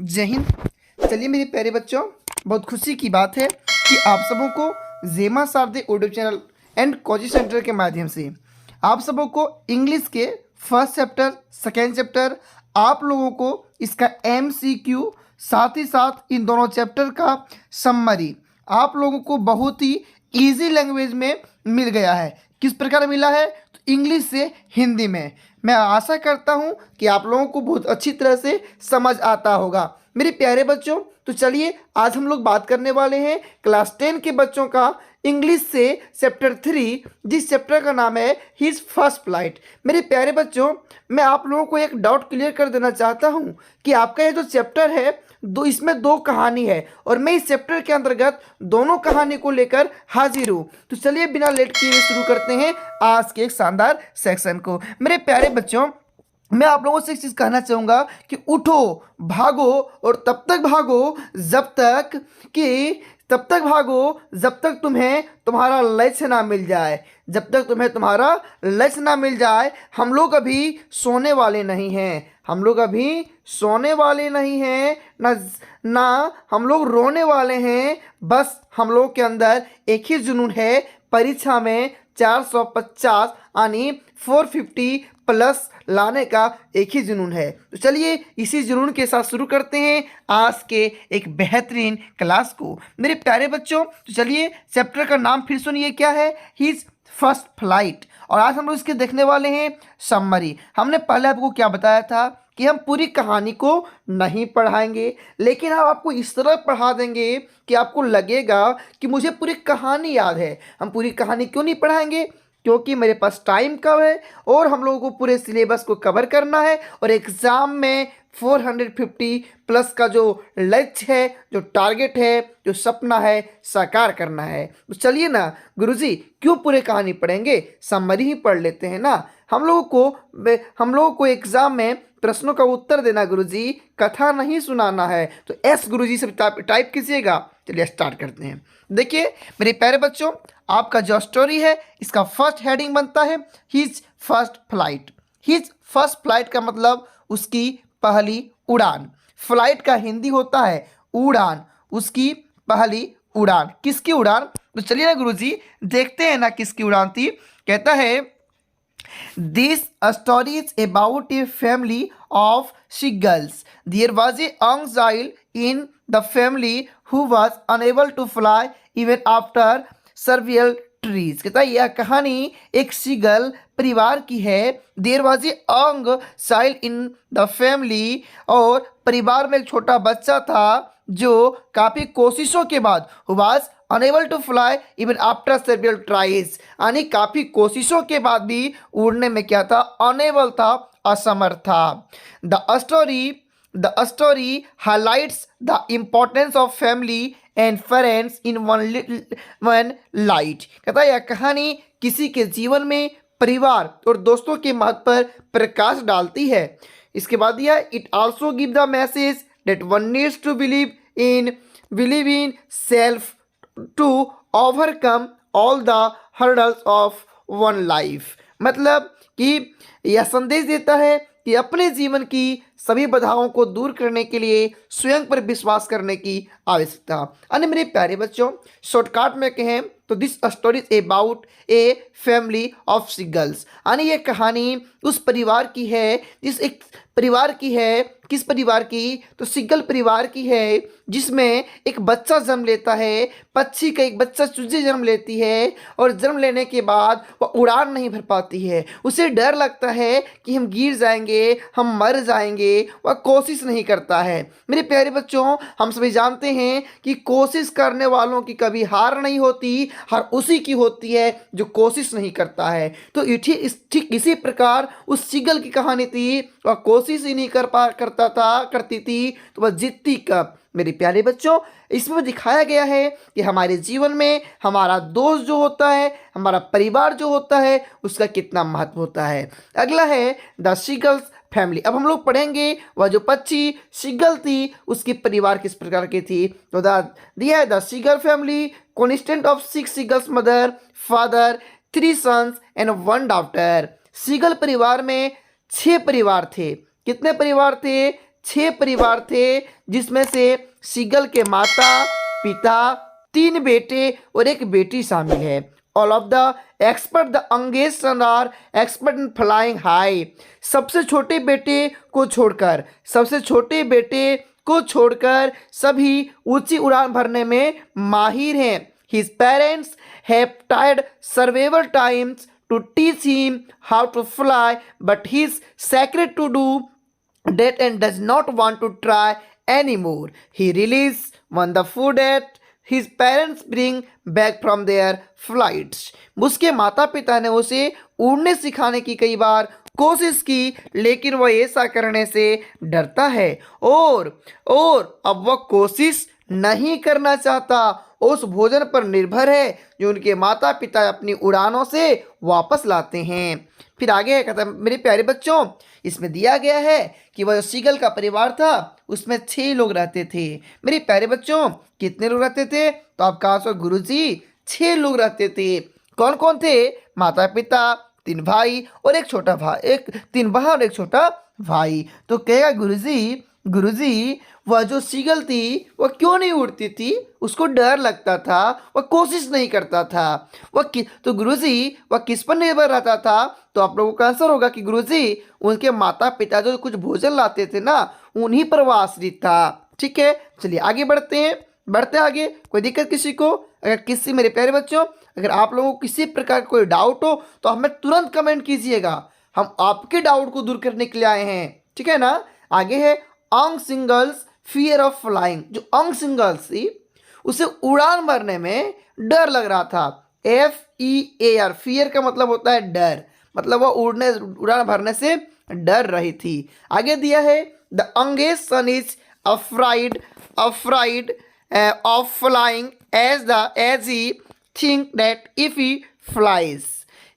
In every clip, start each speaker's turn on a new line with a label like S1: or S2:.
S1: जय हिंद। चलिए मेरे प्यारे बच्चों, बहुत खुशी की बात है कि आप सबों को जेमा Sharde audio channel and coaching centre के माध्यम से आप सबों को इंग्लिश के फर्स्ट चैप्टर, सेकेंड चैप्टर, आप लोगों को इसका MCQ, साथ ही साथ इन दोनों चैप्टर का समरी आप लोगों को बहुत ही ईजी लैंग्वेज में मिल गया है। किस प्रकार मिला है? तो इंग्लिश से हिंदी में। मैं आशा करता हूं कि आप लोगों को बहुत अच्छी तरह से समझ आता होगा। मेरे प्यारे बच्चों, तो चलिए आज हम लोग बात करने वाले हैं क्लास 10 के बच्चों का इंग्लिश से चैप्टर 3, जिस चैप्टर का नाम है हिज फर्स्ट फ्लाइट। मेरे प्यारे बच्चों, मैं आप लोगों को एक डाउट क्लियर कर देना चाहता हूं कि आपका ये जो चैप्टर है इसमें दो कहानी है और मैं इस चैप्टर के अंतर्गत दोनों कहानी को लेकर हाजिर हूँ। तो चलिए बिना लेट किए शुरू करते हैं आज के एक शानदार सेक्शन को। मेरे प्यारे बच्चों, मैं आप लोगों से एक चीज़ कहना चाहूँगा कि उठो, भागो और तब तक भागो जब तक तुम्हें तुम्हारा लक्ष्य ना मिल जाए। जब तक तुम्हें तुम्हारा लक्ष्य ना मिल जाए। हम लोग अभी सोने वाले नहीं हैं, हम लोग अभी सोने वाले नहीं हैं, ना हम लोग रोने वाले हैं। बस हम लोग के अंदर एक ही जुनून है, परीक्षा में 450 यानी 450 प्लस लाने का एक ही जुनून है। तो चलिए इसी जुनून के साथ शुरू करते हैं आज के एक बेहतरीन क्लास को। मेरे प्यारे बच्चों, तो चलिए चैप्टर का नाम फिर सुनिए, क्या है? His first flight. और आज हम लोग इसके देखने वाले हैं समरी। हमने पहले आपको क्या बताया था कि हम पूरी कहानी को नहीं पढ़ाएंगे, लेकिन हम आपको इस तरह पढ़ा देंगे कि आपको लगेगा कि मुझे पूरी कहानी याद है। हम पूरी कहानी क्यों नहीं पढ़ाएंगे? क्योंकि मेरे पास टाइम कम है और हम लोगों को पूरे सिलेबस को कवर करना है और एग्ज़ाम में 450 प्लस का जो लक्ष्य है, जो टारगेट है, जो सपना है, साकार करना है। तो चलिए ना गुरुजी, क्यों पूरे कहानी पढ़ेंगे, समरी ही पढ़ लेते हैं ना। हम लोगों को एग्ज़ाम में प्रश्नों का उत्तर देना गुरुजी, कथा नहीं सुनाना है। तो एस गुरुजी से टाइप कीजिएगा। चलिए स्टार्ट करते हैं। देखिए मेरे प्यारे बच्चों, आपका जो स्टोरी है इसका फर्स्ट हेडिंग बनता है his first flight. His first flight का मतलब उसकी पहली उड़ान। फ्लाइट का हिंदी होता है उड़ान, उसकी पहली उड़ान। किसकी उड़ान? तो चलिए ना गुरुजी देखते हैं ना किसकी उड़ान थी। कहता है This story is about a family of seagulls. There was a young child in the family who was unable to fly even after several trees. कहता है यह कहानी एक सीगल परिवार की है। There was a young child in the family, और परिवार में एक छोटा बच्चा था जो काफ़ी कोशिशों के बाद was unable to fly even after several tries, यानी काफ़ी कोशिशों के बाद भी उड़ने में क्या था? अनेबल था, असमर्थ था। The story highlights the importance of family and friends in one light. कहता है यह कहानी किसी के जीवन में परिवार और दोस्तों के महत्व पर प्रकाश डालती है। इसके बाद यह it also give the message that one needs to believe in self to overcome all the hurdles of one life. मतलब कि यह संदेश देता है कि अपने जीवन की सभी बाधाओं को दूर करने के लिए स्वयं पर विश्वास करने की आवश्यकता। अन्य मेरे प्यारे बच्चों, शॉर्टकट में कहें तो this story is about a family of seagulls, यानी ये कहानी उस परिवार की है, किस परिवार की? तो सीगल परिवार की है, जिसमें एक बच्चा जन्म लेता है। पक्षी का एक बच्चा चूजे जन्म लेती है और जन्म लेने के बाद वह उड़ान नहीं भर पाती है। उसे डर लगता है कि हम गिर जाएंगे, हम मर जाएंगे। वह कोशिश नहीं करता है। मेरे प्यारे बच्चों, हम सभी जानते हैं कि कोशिश करने वालों की कभी हार नहीं होती, हार उसी की होती है जो कोशिश नहीं करता है। तो ठीक इसी प्रकार उस सीगल की कहानी थी। वह कोशिश ही नहीं करती थी तो वह जीतती कब? मेरे प्यारे बच्चों, इसमें दिखाया गया है कि हमारे जीवन में हमारा दोस्त जो होता है, हमारा परिवार जो होता है, उसका कितना महत्व होता है। अगला है द सीगल्स फैमिली। अब हम लोग पढ़ेंगे वह जो पक्षी सीगल थी उसकी परिवार किस प्रकार की थी। तो दिया है the seagull family constant of 6 seagulls, mother, father, 3 sons and 1 daughter. Seagull परिवार में 6 परिवार थे। कितने परिवार थे? 6 परिवार थे, जिसमें से सीगल के माता पिता, 3 बेटे और 1 बेटी शामिल है। All of the expert the youngest son are expert in flying high. सबसे छोटे बेटे को छोड़कर सभी ऊंची उड़ान भरने में माहिर हैं। His parents have tried several times to teach him how to fly, but he's scared to do that and does not want to try anymore. He relies on the food that his parents bring back from their flights. उसके माता पिता ने उसे उड़ने सिखाने की कई बार कोशिश की, लेकिन वह ऐसा करने से डरता है और अब वह कोशिश नहीं करना चाहता। उस भोजन पर निर्भर है जो उनके माता पिता अपनी उड़ानों से वापस लाते हैं। फिर आगे कहता है, मेरे प्यारे बच्चों, इसमें दिया गया है कि वह सीगल का परिवार था, उसमें 6 लोग रहते थे। मेरे प्यारे बच्चों, कितने लोग रहते थे? तो आपका आंसर गुरुजी 6 लोग रहते थे। कौन कौन थे? माता पिता, 3 भाई और 1 छोटा भाई, 3 बहन और 1 छोटा भाई। तो कहेगा गुरुजी वह जो सीगल थी वह क्यों नहीं उड़ती थी? उसको डर लगता था, वह कोशिश नहीं करता था। तो गुरुजी वह किस पर निर्भर रहता था? तो आप लोगों का आंसर होगा कि गुरुजी उनके माता पिता जो कुछ भोजन लाते थे ना, उन्हीं पर वह आश्रित था। ठीक है, चलिए आगे बढ़ते आगे। कोई दिक्कत किसी को? अगर मेरे प्यारे बच्चों, अगर आप लोगों को किसी प्रकार का कोई डाउट हो तो हमें तुरंत कमेंट कीजिएगा, हम आपके डाउट को दूर करने के लिए आए हैं। ठीक है ना? आगे है अंग सिंगल्स फियर ऑफ फ्लाइंग। जो अंग सिंगल्स थी उसे उड़ान भरने में डर लग रहा था। FEAR, फियर का मतलब होता है डर, मतलब वह उड़ान भरने से डर रही थी। आगे दिया है the youngest sun is afraid of flying as he think that if he flies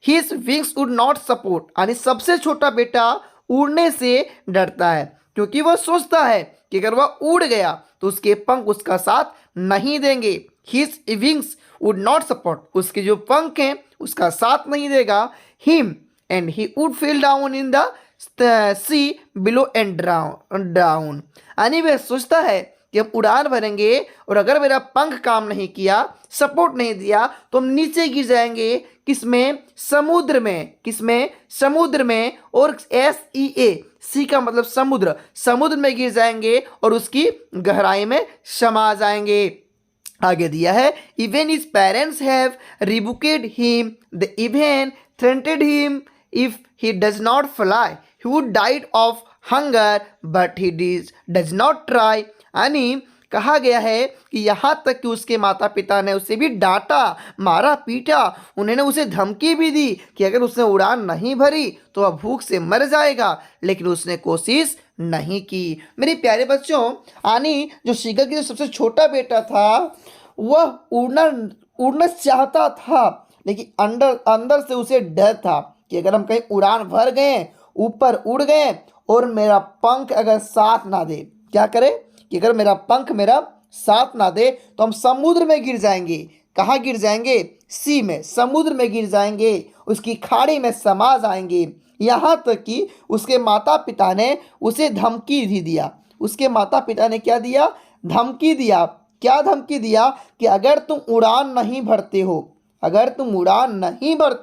S1: his wings would not support। यानी सबसे छोटा बेटा उड़ने से डरता है क्योंकि वह सोचता है कि अगर वह उड़ गया तो उसके पंख उसका साथ नहीं देंगे। His wings would not support, उसके जो पंख हैं उसका साथ नहीं देगा। Him and he would fall down in the sea below and drown। यानी वह सोचता है कि हम उड़ान भरेंगे और अगर मेरा पंख काम नहीं किया, सपोर्ट नहीं दिया, तो हम नीचे गिर जाएंगे। किसमें? समुद्र में। और SEA, सी का मतलब समुद्र में गिर जाएंगे और उसकी गहराई में समा जाएंगे। आगे दिया है even his parents have rebuked him, they even threatened him if he does not fly he would died of hunger but he does not try. यानी कहा गया है कि यहाँ तक कि उसके माता पिता ने उसे भी डांटा, मारा, पीटा, उन्होंने उसे धमकी भी दी कि अगर उसने उड़ान नहीं भरी तो वह भूख से मर जाएगा, लेकिन उसने कोशिश नहीं की। मेरे प्यारे बच्चों, यानी जो सीगल की जो सबसे छोटा बेटा था वह उड़ना चाहता था, लेकिन अंदर से उसे डर था कि अगर हम कहीं उड़ान भर गए, ऊपर उड़ गए और मेरा पंख अगर साथ ना दे, क्या करे कि अगर मेरा पंख मेरा साथ ना दे तो हम समुद्र में गिर जाएंगे। कहाँ गिर जाएंगे? सी में, समुद्र में गिर जाएंगे, उसकी खाड़ी में समा जाएंगे। यहाँ तक कि उसके माता पिता ने उसे धमकी भी दिया। उसके माता पिता ने क्या दिया? धमकी दिया। क्या धमकी दिया? कि अगर तुम उड़ान नहीं भरते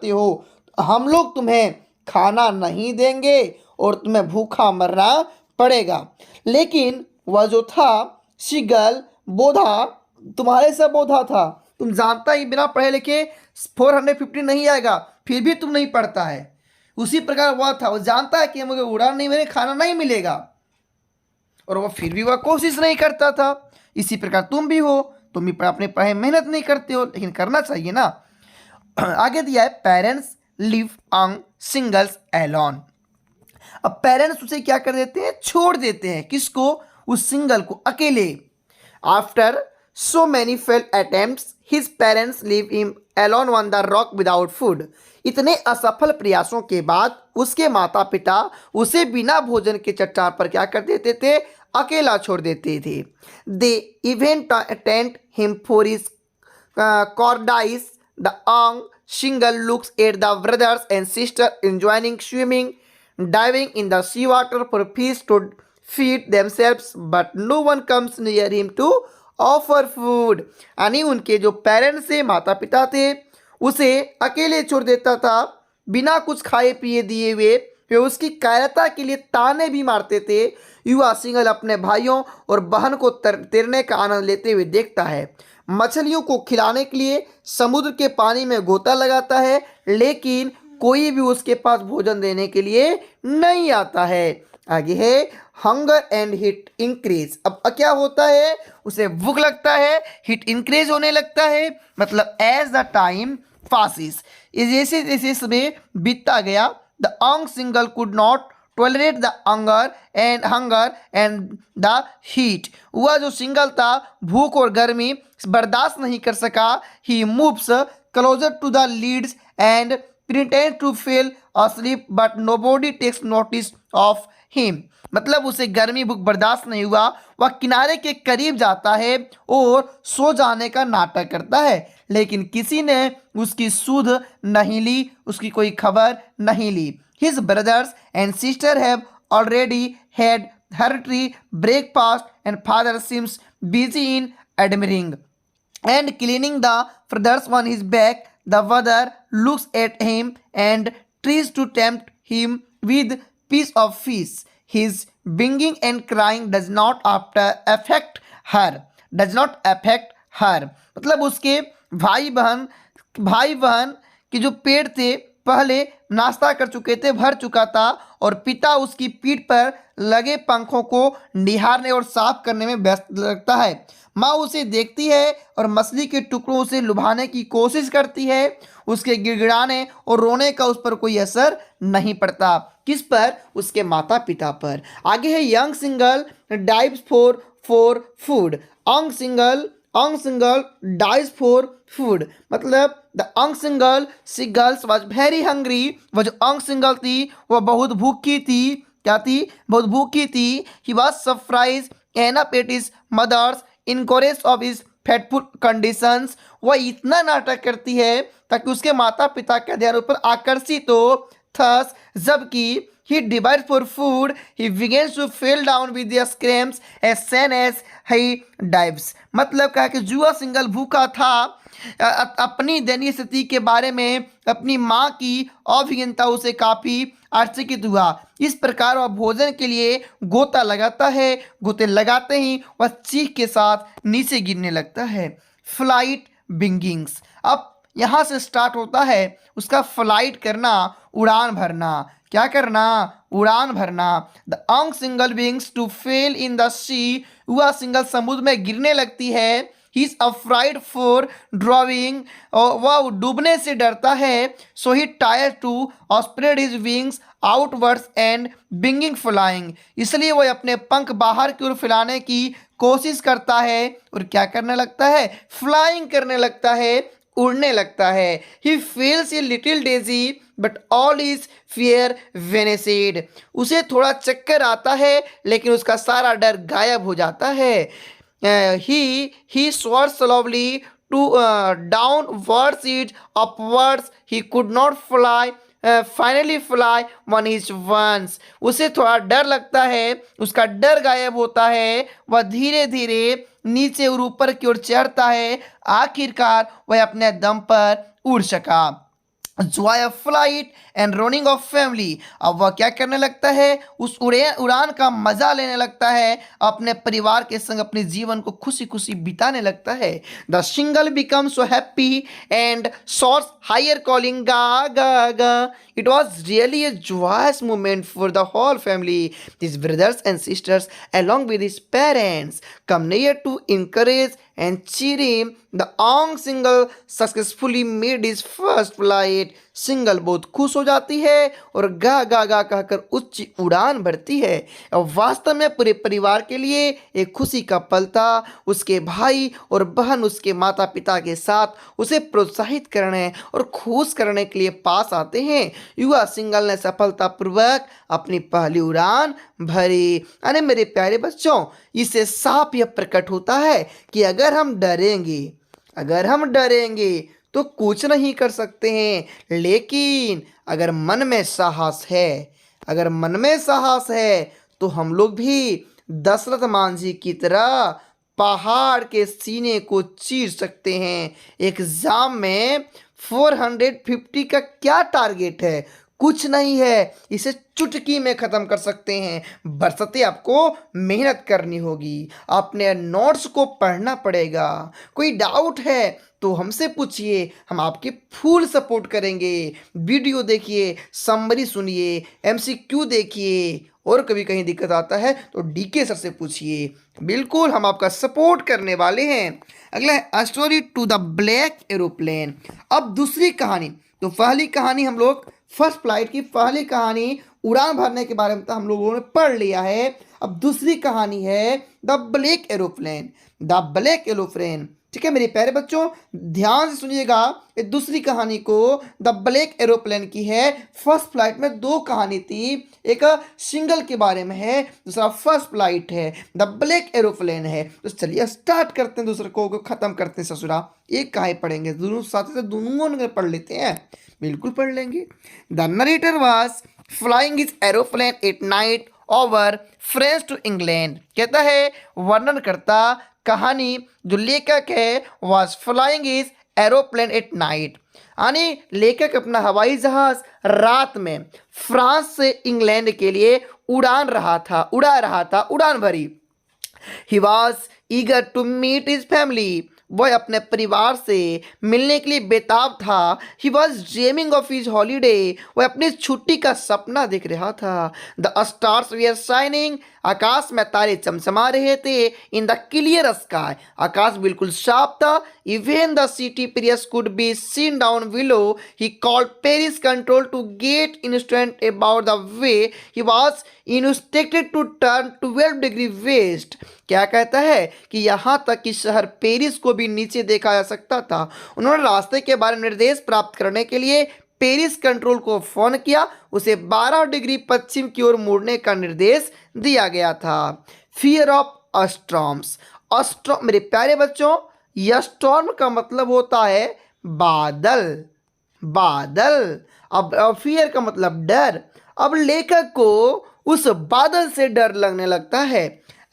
S1: हो तो हम लोग तुम्हें खाना नहीं देंगे और तुम्हें भूखा मरना पड़ेगा। लेकिन वह जो था सीगल, बोधा, तुम्हारे सा बोधा था। तुम जानता ही बिना पढ़े लिखे 450 नहीं आएगा, फिर भी तुम नहीं पढ़ता है। उसी प्रकार वह था, वह जानता है कि हम अगर उड़ान नहीं भरे खाना नहीं मिलेगा, और वह फिर भी वह कोशिश नहीं करता था। इसी प्रकार तुम भी हो, तुम भी अपने पढ़ाई मेहनत नहीं करते हो, लेकिन करना चाहिए ना। आगे दिया है parents live on singles alone. अब पेरेंट्स उसे क्या कर देते हैं? छोड़ देते हैं। किसको? उस सिंगल को, अकेले। After so many failed attempts his parents leave him alone on the rock without food. इतने असफल प्रयासों के बाद उसके माता पिता उसे बिना भोजन के चट्टान पर क्या कर देते थे? अकेला छोड़ देते थे। They even taunt him for his cowardice. The young seagull looks at the brothers and sister enjoying swimming, diving in the sea water for fish to feed themselves, but no one comes near him to offer food. यानी उनके जो parents थे, माता पिता थे, उसे अकेले छोड़ देता था बिना कुछ खाए पिए दिए हुए। वे उसकी कायरता के लिए ताने भी मारते थे। युवा सिंगल अपने भाइयों और बहन को तैरने का आनंद लेते हुए देखता है। मछलियों को खिलाने के लिए समुद्र के पानी में गोता लगाता है, लेकिन कोई भी उसके पास भोजन देने के लिए नहीं आता है। आगे है हंगर एंड हिट इंक्रीज। अब क्या होता है, उसे भूख लगता है, हिट इंक्रीज होने लगता है, मतलब एज द टाइम पासिस, जैसे जैसे समय बीतता गया, the young single could not tolerate the hunger and the heat. वह जो सिंगल था भूख और गर्मी बर्दाश्त नहीं कर सका। He moves closer to the leads and pretend to fall asleep but nobody takes notice of him। मतलब उसे गर्मी भूख बर्दाश्त नहीं हुआ, वह किनारे के करीब जाता है और सो जाने का नाटक करता है, लेकिन किसी ने उसकी सुध नहीं ली, उसकी कोई खबर नहीं ली। His brothers and sister have already had hearty breakfast and father seems busy in admiring and cleaning the feathers on his back. The father looks at him and tries to tempt him with piece of fish. His binging and crying does not affect her. Does not affect her. मतलब उसके भाई बहन के जो पेट थे पहले नाश्ता कर चुके थे, भर चुका था, और पिता उसकी पीठ पर लगे पंखों को निहारने और साफ करने में व्यस्त लगता है। माँ उसे देखती है और मछली के टुकड़ों से लुभाने की कोशिश करती है। उसके गिड़गिड़ाने और रोने का उस पर कोई असर नहीं पड़ता। किस पर? उसके माता पिता पर। आगे है young seagull dives for food. Young seagull dives for food, मतलब the young seagull gulls was very hungry. वह जो यंग सिंगल थी वह बहुत भूखी थी। क्या थी? बहुत भूखी थी। He was surprise and up at his mother's encourage of his fateful conditions. वह इतना नाटक करती है ताकि उसके माता पिता के ध्यान पर आकर्षित हो। थस जबकि he divides for food, he begins to fall down with the screams as soon as he dives। मतलब कहा कि जुआ सिंगल भूखा था, अपनी दयनीय स्थिति के बारे में अपनी माँ की अभिज्ञता उसे काफ़ी आश्चर्यचकित हुआ। इस प्रकार वह भोजन के लिए गोता लगाता है। गोते लगाते ही वह चीख के साथ नीचे गिरने लगता है। फ्लाइट बिंगिंग्स। अब यहाँ से स्टार्ट होता है उसका फ्लाइट करना, उड़ान भरना। क्या करना? उड़ान भरना। The young seagull begins to fall in the sea. वह सिंगल समुद्र में गिरने लगती है। He is afraid for drowning. वह डूबने से डरता है। So he tried to spread his wings outwards and beginning flying. इसलिए वह अपने पंख बाहर की ओर फैलाने की कोशिश करता है और क्या करने लगता है? फ्लाइंग करने लगता है, उड़ने लगता है। He feels a little dizzy but all his fear vanished. उसे थोड़ा चक्कर आता है लेकिन उसका सारा डर गायब हो जाता है। ही soars slowly to downwards it upwards he could not fly finally fly one is once. उसे थोड़ा डर लगता है, उसका डर गायब होता है, वह धीरे धीरे नीचे और ऊपर की ओर चढ़ता है। आखिरकार वह अपने दम पर उड़ सका। Joy of flight and running of family। अब वह क्या करने लगता है? उस उड़ान का मजा लेने लगता है, अपने परिवार के संग अपने जीवन को खुशी खुशी बिताने लगता है। The single become so happy and shots higher calling गा गा गा। It was really a joyous moment for the whole family. His brothers and sisters along with his parents come near to encourage and cheer him। The young single successfully made his first flight। Single बहुत खुश हो जाती है और गा गा गा कहकर उच्च उड़ान भरती है। और वास्तव में पूरे परिवार के लिए एक खुशी का पल था। उसके भाई और बहन उसके माता पिता के साथ उसे प्रोत्साहित करने और खुश करने के लिए पास आते हैं। युवा सिंगल ने सफलतापूर्वक अपनी पहली उड़ान भरी। अरे मेरे प्यारे बच्चों, इससे साफ यह प्रकट होता है कि अगर हम डरेंगे तो कुछ नहीं कर सकते हैं, लेकिन अगर मन में साहस है तो हम लोग भी दशरथ मांझी की तरह पहाड़ के सीने को चीर सकते हैं। एग्जाम में 450 का क्या टारगेट है? कुछ नहीं है, इसे चुटकी में खत्म कर सकते हैं। बरसते आपको मेहनत करनी होगी, अपने नोट्स को पढ़ना पड़ेगा। कोई डाउट है तो हमसे पूछिए, हम आपके फुल सपोर्ट करेंगे। वीडियो देखिए, समरी सुनिए, एमसीक्यू देखिए, और कभी कहीं दिक्कत आता है तो डीके सर से पूछिए। बिल्कुल हम आपका सपोर्ट करने वाले हैं। अगला है a story to the black aeroplane. अब दूसरी कहानी, तो पहली कहानी हम लोग फर्स्ट फ्लाइट की पहली कहानी उड़ान भरने के बारे में तो हम लोगों ने पढ़ लिया है। अब दूसरी कहानी है the black aeroplane. The black aeroplane, ठीक है मेरे प्यारे बच्चों, ध्यान से सुनिएगा। ये दूसरी कहानी को द ब्लैक एरोप्लेन की है। फर्स्ट फ्लाइट में दो कहानी थी, एक सिंगल के बारे में है, दूसरा फर्स्ट फ्लाइट है, द ब्लैक एरोप्लेन है। तो चलिए स्टार्ट करते हैं, दूसरे को खत्म करते हैं ससुरा। एक कहानी पढ़ेंगे, दोनों साथ साथ दोनों पढ़ लेते हैं। बिल्कुल पढ़ लेंगे। The narrator was flying his aeroplane at night over France to England. कहता है वर्णन करता कहानी जो लेखक है was flying his aeroplane at night, यानी लेखक अपना हवाई जहाज रात में फ्रांस से इंग्लैंड के लिए उड़ा रहा था, उड़ान भरी। He was eager to meet his family. वह अपने परिवार से मिलने के लिए बेताब था। He was dreaming of his holiday. वह अपनी छुट्टी का सपना देख रहा था। The stars were shining. आकाश में तारे चमचमा रहे थे। In the clear sky. आकाश बिल्कुल साफ था। Even the city Paris could be seen down below. He called Paris control to get instructions about the way he was instructed to turn 12 degree west. क्या कहता है कि यहाँ तक कि शहर पेरिस को भी नीचे देखा जा सकता था। उन्होंने रास्ते के बारे में निर्देश प्राप्त करने के लिए पेरिस कंट्रोल को फोन किया। उसे 12 डिग्री पश्चिम की ओर मुड़ने का निर्देश दिया गया था। Fear of storms. स्टॉर्म मेरे प्यारे बच्चों, यह स्टॉर्म का मतलब होता है बादल। बादल। अब फियर का मतलब डर। अब लेखक को उस बादल से डर लगने लगता है।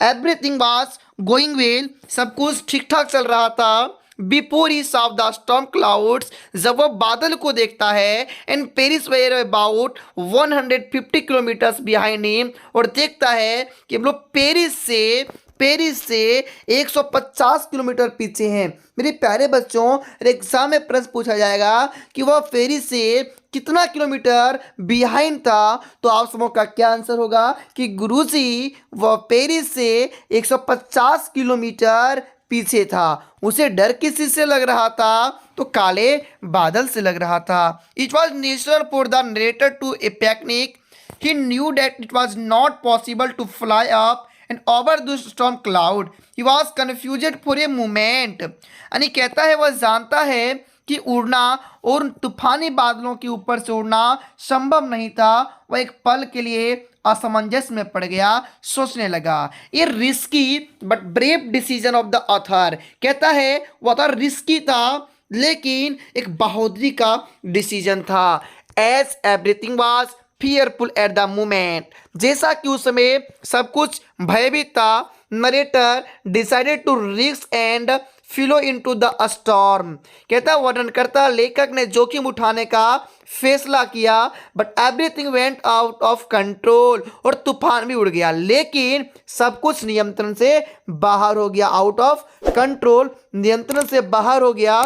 S1: Everything was going well. सब कुछ ठीक ठाक चल रहा था। बिफोर ही साफ द स्टॉर्म क्लाउड्स। जब वह बादल को देखता है and Paris were about 150 kilometres behind him, और देखता है कि हम लोग पेरिस से 150 किलोमीटर पीछे हैं। मेरे प्यारे बच्चों, एग्जाम में प्रश्न पूछा जाएगा कि वह पेरिस से कितना किलोमीटर बिहाइंड था, तो आप सबों का क्या आंसर होगा कि गुरुजी वह पेरिस से 150 किलोमीटर पीछे था। उसे डर किस चीज से लग रहा था, तो काले बादल से लग रहा था। It was natural for the narrator to a picnic. He knew that it was not possible to fly up and over the storm cloud. He was confused for a moment. यानी कहता है वह जानता है कि उड़ना और तूफानी बादलों के ऊपर से उड़ना संभव नहीं था। वह एक पल के लिए असमंजस में पड़ गया, सोचने लगा। ये risky but brave decision of the author. कहता है वह था रिस्की था लेकिन एक बहादुरी का डिसीजन था। As everything was fearful at the moment. जैसा कि उस समय सब कुछ भयभीत था, narrator decided to risk and fly into the storm. कहता वर्णन करता लेखक ने जोखिम उठाने का फैसला किया, but everything went out of control. और तूफान भी उड़ गया लेकिन सब कुछ नियंत्रण से बाहर हो गया। आउट ऑफ कंट्रोल, नियंत्रण से बाहर हो गया।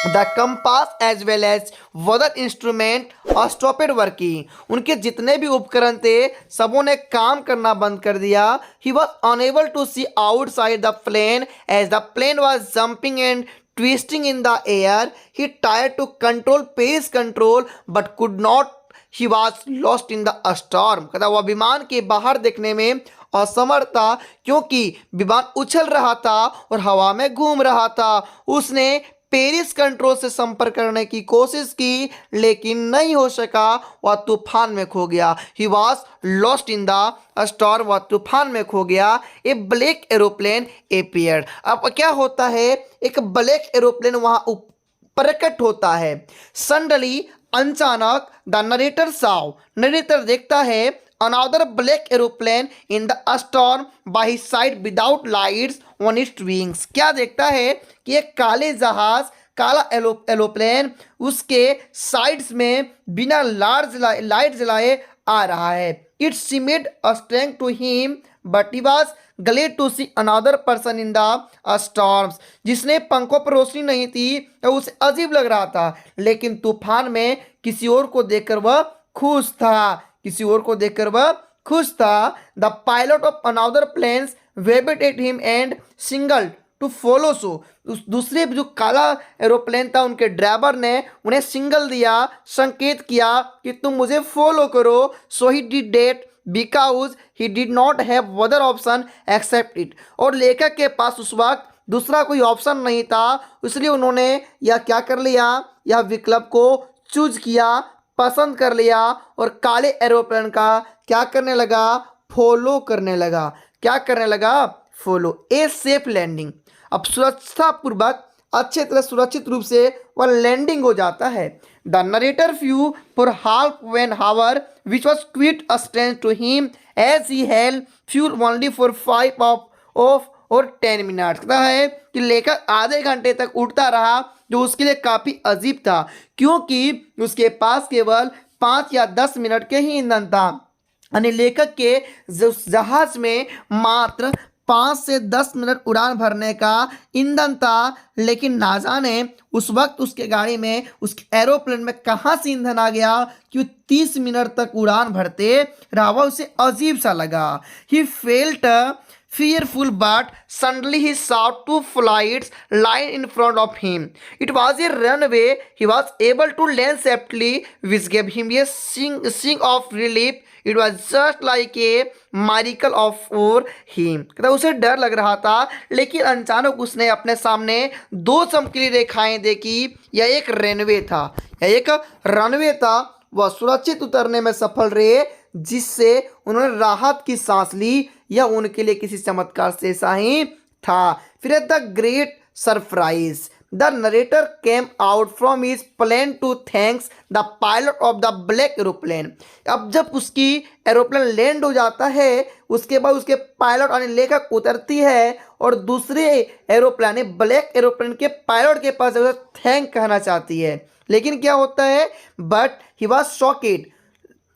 S1: The compass as well as weather instrument stopped working. उनके जितने भी उपकरण थे सबों ने काम करना बंद कर दिया। He was unable to see outside the plane as the plane was jumping and twisting in the air. He tried to control pace control but could not. He was lost in the storm. कहता वह विमान के बाहर देखने में असमर्थ था क्योंकि विमान उछल रहा था और हवा में घूम रहा था। उसने पेरिस कंट्रोल से संपर्क करने की कोशिश की लेकिन नहीं हो सका। वह तूफान में खो गया। He was lost in the storm. वह तूफान में खो गया। ए ब्लैक एरोप्लेन अपीयर्ड। अब क्या होता है, एक ब्लैक एरोप्लेन वहां प्रकट होता है। सडनली, अचानक, द नरेटर साव। नरेटर देखता है another black aeroplane in the storm by his side without lights on its wings। क्या देखता है कि एक काले जहाज, काला एरोप्लेन उसके साइड्स में बिना लाइट जलाए आ रहा है। It seemed strange to him but he was glad to see another person in the storms. जिसने पंखों पर रोशनी नहीं थी तो उसे अजीब लग रहा था, लेकिन तूफान में किसी और को देखकर वह खुश था, किसी और को देखकर वह खुश था। The pilot of another planes waved at him and signal to follow so. उस दूसरे जो काला एरोप्लेन था उनके ड्राइवर ने उन्हें सिंगल दिया, संकेत किया कि तुम मुझे फॉलो करो। So he did that because he did not have other option except it. और लेखक के पास उस वक्त दूसरा कोई ऑप्शन नहीं था, इसलिए उन्होंने यह क्या कर लिया, यह विकल्प को चूज किया, पसंद कर लिया और काले एरोप्लेन का क्या करने लगा, फॉलो करने लगा। क्या करने लगा, फॉलो। A safe landing. अब सुरक्षापूर्वक अच्छे तरह सुरक्षित रूप से वह लैंडिंग हो जाता है। The narrator flew for half an hour which was quite strength to him as he held fuel only for 5 of और 10 मिनट्स। कहता है कि लेखक आधे घंटे तक उड़ता रहा, जो उसके लिए काफ़ी अजीब था क्योंकि उसके पास केवल 5 या 10 मिनट के ही ईंधन था। यानी लेखक के जहाज में मात्र 5 से 10 मिनट उड़ान भरने का ईंधन था, लेकिन ना जाने उस वक्त उसके गाड़ी में, उसके एरोप्लेन में कहाँ से ईंधन आ गया कि वो 30 मिनट तक उड़ान भरते रहा। उसे अजीब सा लगा। He felt fearful, but suddenly he saw 2 flights line in front of him. It was a runway. He was able to land safely, which gave him a sing of relief. It was just like a miracle for him. कहता उसे डर लग रहा था, लेकिन अचानक उसने अपने सामने 2 चमकीली रेखाएं देखी। यह एक रनवे था, यह एक रनवे था। वह सुरक्षित उतरने में सफल रहे, जिससे उन्होंने राहत की सांस ली। यह उनके लिए किसी चमत्कार से ऐसा ही था। फिर the great surprise, the narrator came out from his plane to thanks the pilot of the black aeroplane. अब जब उसकी एरोप्लेन लैंड हो जाता है, उसके बाद उसके पायलट यानी लेखक उतरती है और दूसरे एरोप्लेन ब्लैक एरोप्लेन के पायलट के पास थैंक कहना चाहती है। लेकिन क्या होता है, बट ही वॉज शॉकेड,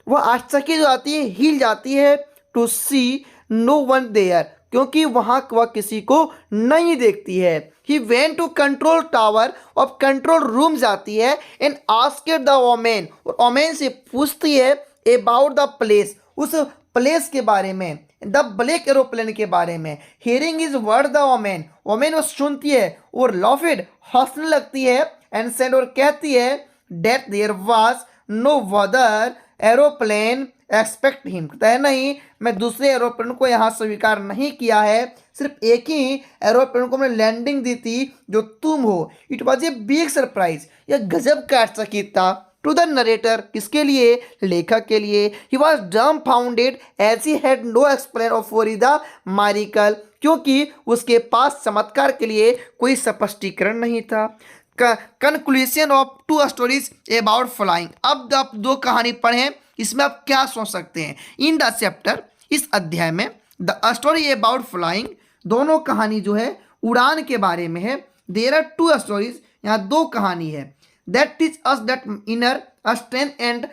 S1: वह आश्चर्यचकित हो जाती है, हिल जाती है। To see no one there, क्योंकि वहां वह किसी को नहीं देखती है। He went to control tower, और कंट्रोल रूम जाती है। एंड आस्क्ड द वोमेन, और वोमेन से पूछती है अबाउट द प्लेस, उस प्लेस के बारे में, द ब्लैक एरोप्लेन के बारे में। Hearing is word the women, women वो सुनती है और लॉफिड हंसने लगती है। एंड सेड, और कहती है that there was no other aeroplane expect him. कहता है नहीं, मैं दूसरे एरोप्लेन को यहाँ स्वीकार नहीं किया है, सिर्फ एक ही एरोप्लेन को मैंने लैंडिंग दी थी जो तुम हो। It was a big surprise, यह गजब का आश्चर्यचकित था। टू द नरेटर, किसके लिए, लेखक के लिए। He was dumbfounded as he had no explain for the miracle, क्योंकि उसके पास चमत्कार के लिए कोई स्पष्टीकरण नहीं था। Conclusion of 2 stories about flying. अब आप 2 कहानी पढ़ें, इसमें आप क्या सोच सकते हैं। इन द चैप्टर, इस अध्याय में, द स्टोरी अबाउट फ्लाइंग, दोनों कहानी जो है उड़ान के बारे में है। देयर आर 2 स्टोरीज, यहाँ 2 कहानी है। That teach us that inner strength and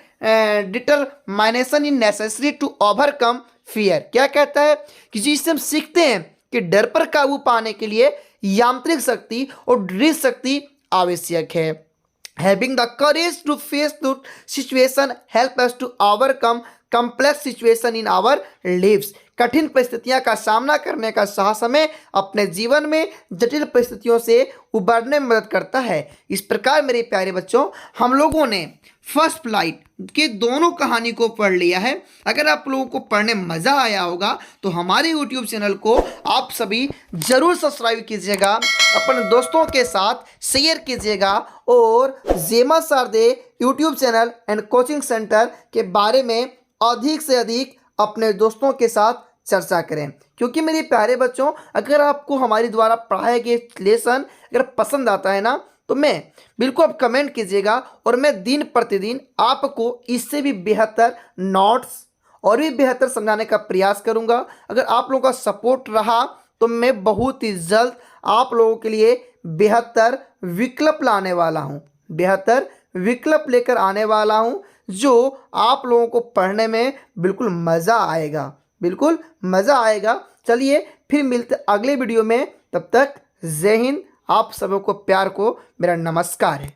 S1: determination in necessary to overcome fear. क्या कहता है कि जिससे हम सीखते हैं कि डर पर काबू पाने के लिए यांत्रिक शक्ति और दृढ़ शक्ति आवश्यक है। Having the courage to face the situation help us to overcome complex situation in our lives. कठिन परिस्थितियां का सामना करने का साहस हमें अपने जीवन में जटिल परिस्थितियों से उबरने में मदद करता है। इस प्रकार मेरे प्यारे बच्चों, हम लोगों ने फर्स्ट फ्लाइट के दोनों कहानी को पढ़ लिया है। अगर आप लोगों को पढ़ने मज़ा आया होगा तो हमारे यूट्यूब चैनल को आप सभी ज़रूर सब्सक्राइब कीजिएगा, अपने दोस्तों के साथ शेयर कीजिएगा और जेमा Sharde YouTube channel and coaching centre के बारे में अधिक से अधिक अपने दोस्तों के साथ चर्चा करें। क्योंकि मेरे प्यारे बच्चों, अगर आपको हमारे द्वारा पढ़ाए गए लेसन अगर पसंद आता है ना, तो मैं बिल्कुल आप कमेंट कीजिएगा और मैं दिन प्रतिदिन आपको इससे भी बेहतर नोट्स और भी बेहतर समझाने का प्रयास करूंगा। अगर आप लोगों का सपोर्ट रहा तो मैं बहुत ही जल्द आप लोगों के लिए बेहतर विकल्प लाने वाला हूं, बेहतर विकल्प लेकर आने वाला हूं जो आप लोगों को पढ़ने में बिल्कुल मज़ा आएगा, बिल्कुल मज़ा आएगा। चलिए फिर मिलते अगले वीडियो में, तब तक जय हिंद। आप सबों को प्यार को मेरा नमस्कार है।